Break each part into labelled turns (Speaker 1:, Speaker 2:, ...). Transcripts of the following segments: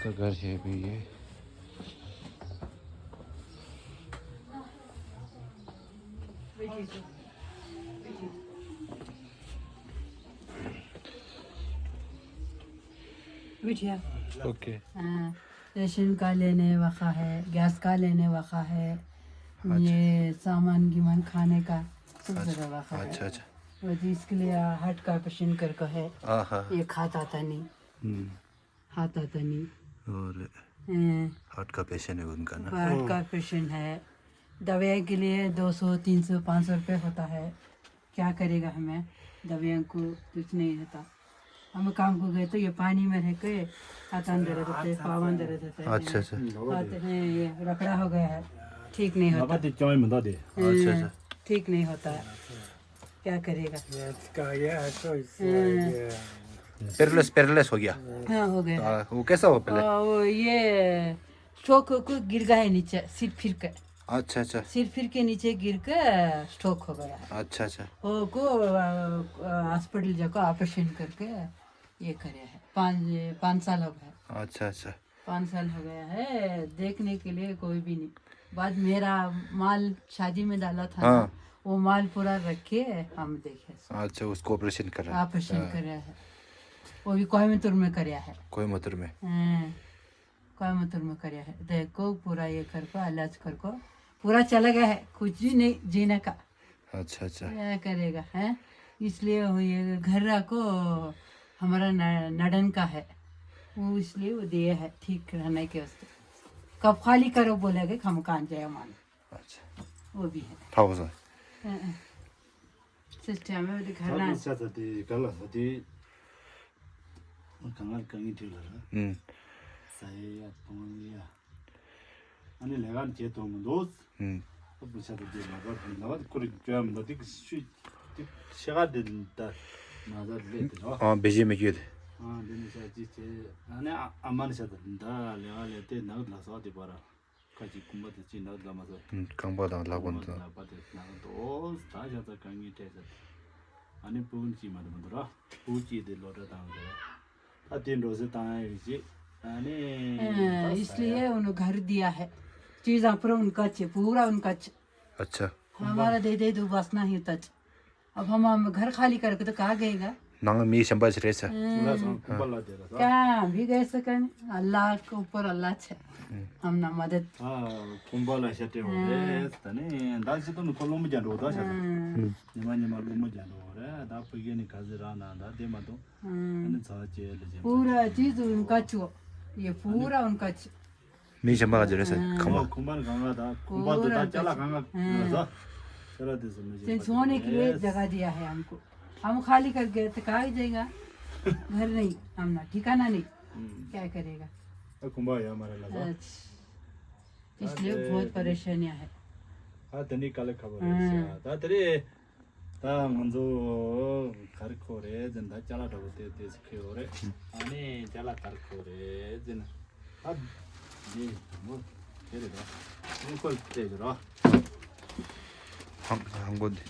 Speaker 1: इसका घर है भी ये।
Speaker 2: बिटिया
Speaker 1: ओके।
Speaker 2: रेशन का लेने वक़ा है, गैस का लेने वक़ा है, ये सामान गिमान खाने का सब जगह वक़ा है।
Speaker 1: अच्छा अच्छा।
Speaker 2: वो जी इसके लिए हार्ट का ऑपरेशन करके है।
Speaker 1: हाँ।
Speaker 2: ये खाता था नहीं, खाता था नहीं।
Speaker 1: और
Speaker 2: हाँ,
Speaker 1: हार्ट का पेशेंट है उनका ना।
Speaker 2: हार्ट का ऑपरेशन है। दवाई के लिए 200 300 500 रुपये होता है। क्या करेगा हमें, दवाइयों को कुछ नहीं होता। हम काम को गए तो ये पानी में रह के हाथ अंदर रहते हैं, पाँव अंदर रहते हैं।
Speaker 1: अच्छा अच्छा।
Speaker 2: हाथ हैं ये रखड़ा हो गया है, ठीक नहीं होता।
Speaker 1: अच्छा अच्छा।
Speaker 2: ठीक नहीं होता है, क्या करेगा।
Speaker 1: पैरालिसिस हो गया।
Speaker 2: हाँ हो गया है।
Speaker 1: वो कैसा हुआ पहले?
Speaker 2: वो ये स्ट्रोक को गिर गया है नीचे, सिर फिर के,
Speaker 1: अच्छा अच्छा।
Speaker 2: सिर फिर के नीचे गिर के स्ट्रोक हो गया है।
Speaker 1: अच्छा अच्छा।
Speaker 2: वो को हॉस्पिटल जाकर ऑपरेशन करके ये करे है। 5 साल हो गया।
Speaker 1: अच्छा अच्छा।
Speaker 2: 5 साल हो गया है, देखने के लिए कोई भी नहीं। बाद मेरा माल शादी में डाला था ना, वो माल पूरा रखे हम देखे।
Speaker 1: अच्छा, उसको ऑपरेशन करा।
Speaker 2: ऑपरेशन कराया है, वो भी कोयम्बतूर में कराया है।
Speaker 1: कोयम्बतूर में।
Speaker 2: कोयम्बतूर में कराया है। देखो पूरा ये करको इलाज करको पूरा चला गया है, कुछ भी नहीं जीने का।
Speaker 1: अच्छा अच्छा।
Speaker 2: क्या करेगा है, इसलिए वो ये घर को हमारा नडन का है, वो इसलिए वो दिए है ठीक रहने के वास्ते। कब खाली करो बोलेगे हम कान जाए मान।
Speaker 1: अच्छा।
Speaker 2: वो भी है
Speaker 1: थाउजेंड।
Speaker 2: सिस्टम में वो घर ना
Speaker 1: हाँ बेजी में क्यों थे? 강보다 라곤도.
Speaker 2: इसलिए उन्होंने घर दिया है, चीज़ पूरा उनका पूरा उनका।
Speaker 1: अच्छा।
Speaker 2: हमारा दे दे दो बस नहीं होता। अब हम घर खाली करके तो कहाँ गएगा।
Speaker 1: 나는 미 შემ바지 레서.
Speaker 2: क्या भी गए सकें, अल्लाह के ऊपर अल्लाह है, हम ना मदद। पूरा चीज उनका छो, ये पूरा उनका छो।
Speaker 1: 미 შემ바지 레서. 가마.
Speaker 2: सोने के लिए जगह दिया है हमको, हम खाली कर गए तो कहाँ जाएगा। घर नहीं, हम ना ठिकाना नहीं, क्या करेगा। इसलिए बहुत परेशानियां है।
Speaker 1: 한 건데.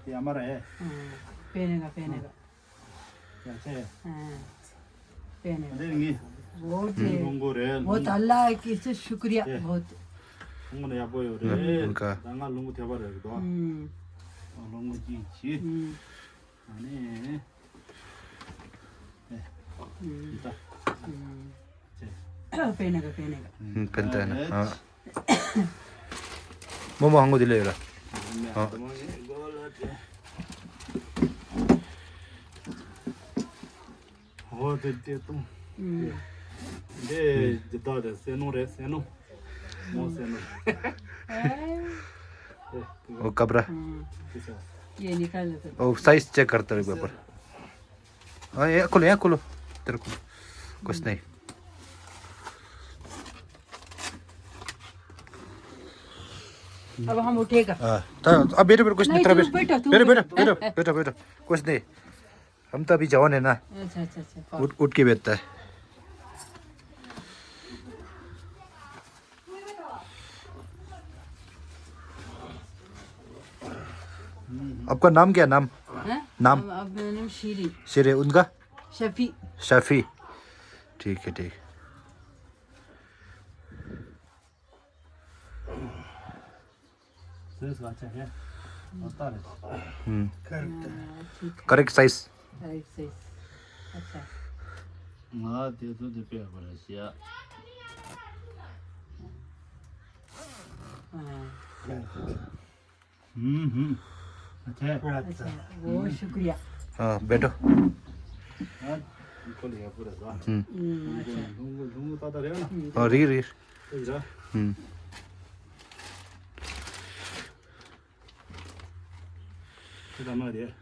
Speaker 2: ये हमारा है। पहनेगा पहनेगा। पहनेगा। बहुत अल्लाह की से शुक्रिया बहुत।
Speaker 1: 그러니까
Speaker 2: पहनेगा पहनेगा।
Speaker 1: 펜타는. 뭐뭐 한거 들려요라. ओ कब्रा।
Speaker 2: ये निकाल लेते।
Speaker 1: ओ साइज चेक करता है एक बार। हाँ ये खोलो तेरे को कुछ नहीं।
Speaker 2: अब हम उठेगा।
Speaker 1: अब बेटा कुछ नहीं, तेरा बेटा कुछ नहीं, हम तो अभी जवान है ना।
Speaker 2: अच्छा
Speaker 1: उठ के बैठता है। आपका नाम क्या? नाम
Speaker 2: अब शीरी।
Speaker 1: शेरे उनका
Speaker 2: शफी।
Speaker 1: शफी। ठीक है ठीक। Correct size.
Speaker 2: अच्छा अच्छा वो शुक्रिया।
Speaker 1: हाँ बैठो। हाँ री री।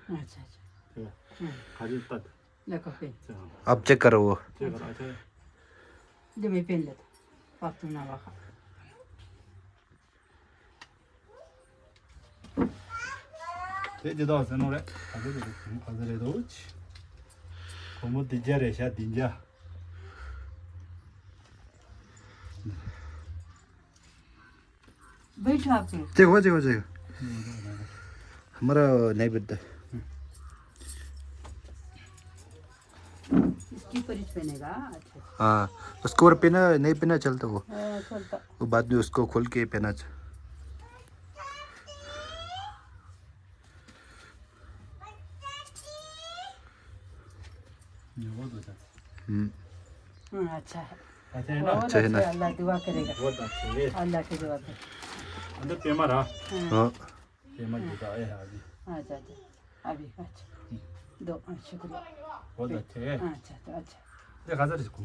Speaker 2: अच्छा अच्छा देखो पेन
Speaker 1: अब चेक करो वो।
Speaker 2: जो मैं पेन लेता पाप तुम ना वाखा बैठो आप लोग।
Speaker 1: देखो देखो देखो हमारा नहीं बिकता।
Speaker 2: इसकी परिच पहनेगा। अच्छा
Speaker 1: हाँ उसको और पहना नहीं पहना चलता वो।
Speaker 2: चलता
Speaker 1: वो बाद में उसको खोल के पहना।
Speaker 2: अच्छा है
Speaker 3: अच्छा है ना?
Speaker 2: बहुत
Speaker 1: अच्छा है ना?
Speaker 2: अच्छा, अल्लाह दुआ करेगा।
Speaker 3: बहुत अच्छे है।
Speaker 2: अल्लाह की दुआ करे।
Speaker 3: अंदर पेमर हाँ
Speaker 1: हाँ
Speaker 3: पेमर जूता है अभी
Speaker 2: अच्छा अच्छा अभी अच्छा दो शुक्रिया।
Speaker 3: बहुत अच्छे है।
Speaker 2: अच्छा अच्छा अच्छा
Speaker 3: 내가 가자리 고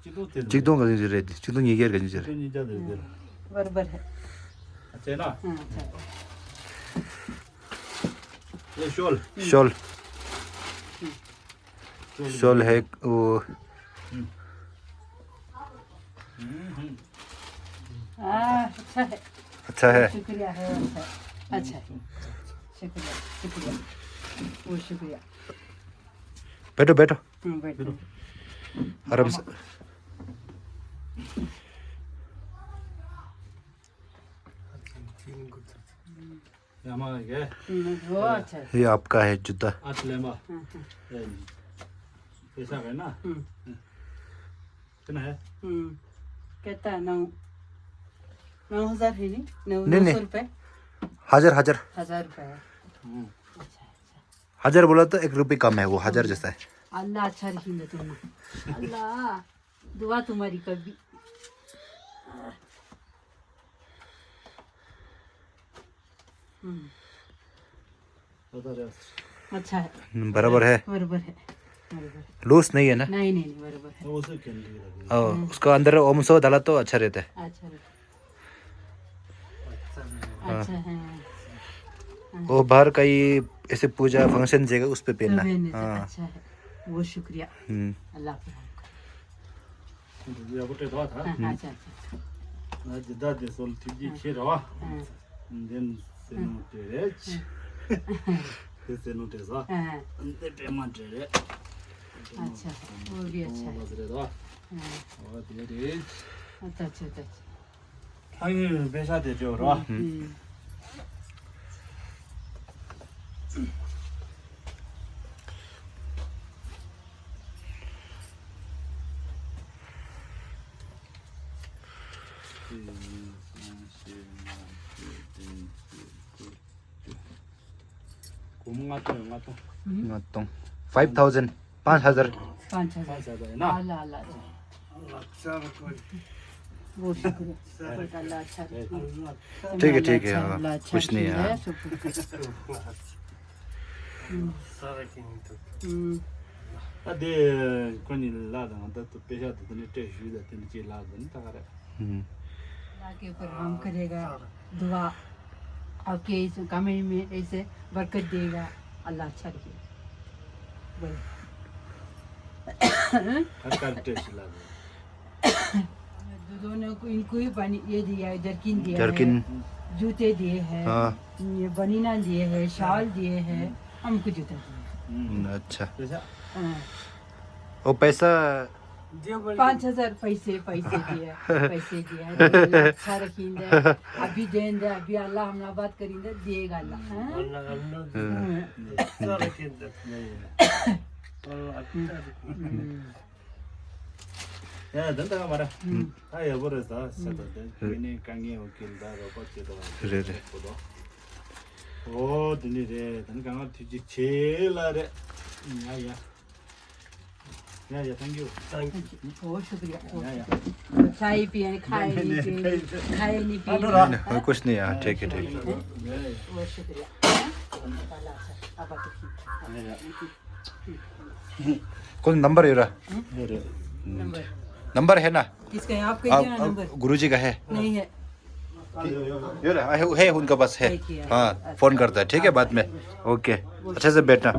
Speaker 3: 찍도 때
Speaker 1: 직동 가진 줄 직동 얘기할 가진 줄.
Speaker 3: 이자들
Speaker 2: बराबर है।
Speaker 3: अच्छा है ना?
Speaker 2: अच्छा
Speaker 3: ये शॉल
Speaker 1: शॉल शॉल है वो।
Speaker 2: अच्छा है
Speaker 1: अच्छा है।
Speaker 2: शुक्रिया है। अच्छा है शुक्रिया शुक्रिया वो शुक्रिया।
Speaker 1: बैठो बैठो
Speaker 2: बैठो
Speaker 1: आराम से।
Speaker 3: 아마 이게
Speaker 2: वो अच्छा है।
Speaker 1: ये आपका है जूता।
Speaker 3: 아틀레마 पैसा है ना कितना है
Speaker 2: कहता है 9,000 है नहीं
Speaker 1: नहीं,
Speaker 2: 900 रुपए
Speaker 1: हजार हजार
Speaker 2: 1,000 रुपए है। अच्छा अच्छा
Speaker 1: हजार बोला तो 1 रुपये कम है वो हजार जैसा है।
Speaker 2: अल्लाह अच्छा रखिंदा तुम्हें। अल्लाह दुआ तुम्हारी कभी। अच्छा है
Speaker 1: बराबर है।
Speaker 2: बराबर है बराबर है।
Speaker 1: लूज नहीं है ना?
Speaker 2: नहीं नहीं नहीं बराबर है।
Speaker 3: 옷을 견디라고
Speaker 1: उसका अंदर ओमसो डाला तो अच्छा रहता है।
Speaker 2: अच्छा रहता अच्छा है।
Speaker 1: वो बाहर का ही ऐसे पूजा फंक्शन जगह उस पे पहनना। हाँ
Speaker 2: अच्छा है वो शुक्रिया। अल्लाह पे
Speaker 3: 우리가 볼때 더 다.
Speaker 2: अच्छा अच्छा
Speaker 3: 나 지다데 솔 티지 싫어. 된 세노 데레치. 그 세노 데서 근데 배만 데레.
Speaker 2: अच्छा वो भी अच्छा है।
Speaker 3: 맞으래도. 데레.
Speaker 2: अच्छा अच्छा अच्छा
Speaker 3: 당일 배사 되죠라.
Speaker 1: 똥 5,000 5,000
Speaker 2: 5,000
Speaker 3: ना
Speaker 2: अल्लाह अल्लाह वो शुक्रिया अल्लाह अच्छा
Speaker 1: ठीक है ठीक है। हाँ,
Speaker 2: अल्लाह अच्छा
Speaker 1: कुछ नहीं है।
Speaker 2: है।
Speaker 3: अदे कोनी लादा तो पैसा तो ने टेशु दा तने चे लादा न तारे
Speaker 2: अल्लाह के ऊपर हम करेगा दुआ आपके इस कमाई में ऐसे बरकत देगा। अल्लाह अच्छा रखे बोल
Speaker 3: हर टेशु लादा
Speaker 2: दोनों को इनको ही पानी ये दिया है जर्किन दिया
Speaker 1: जर्किन।
Speaker 2: है जूते दिए हैं
Speaker 1: हाँ
Speaker 2: ये बनीना दिए हैं शाल दिए हैं हमको जूता दिए
Speaker 1: अच्छा।
Speaker 3: पैसा
Speaker 2: हैं।
Speaker 1: वो पैसा
Speaker 2: 5,000 पैसे दिए हैं। अल्लाह अच्छा रखिंदे अभी देंदे अभी अल्लाह हमला बात करिंदे देगा अल्लाह हाँ?
Speaker 3: 야 된다 말아 아야 버렸다 사다 괜히 강에 오길다 로봇도
Speaker 1: 그래.
Speaker 3: 오 드니래 든 강아 뒤지 제일라래 야야 야야 땡큐
Speaker 2: बहुत शुक्रिया
Speaker 3: 야야
Speaker 2: चाय पिए खाए नहीं पिए खाए नहीं पिए
Speaker 1: नहीं, कुछ नहीं हाँ ठीक है ठीक है
Speaker 2: बहुत शुक्रिया अब
Speaker 1: कौन नंबर है
Speaker 2: नंबर
Speaker 1: नंबर है ना
Speaker 2: किसका है आपका ही है ना नंबर
Speaker 1: गुरुजी का है
Speaker 2: नहीं है
Speaker 1: है उनका पास है हाँ फोन करता है ठीक है बाद में ओके अच्छे से बैठना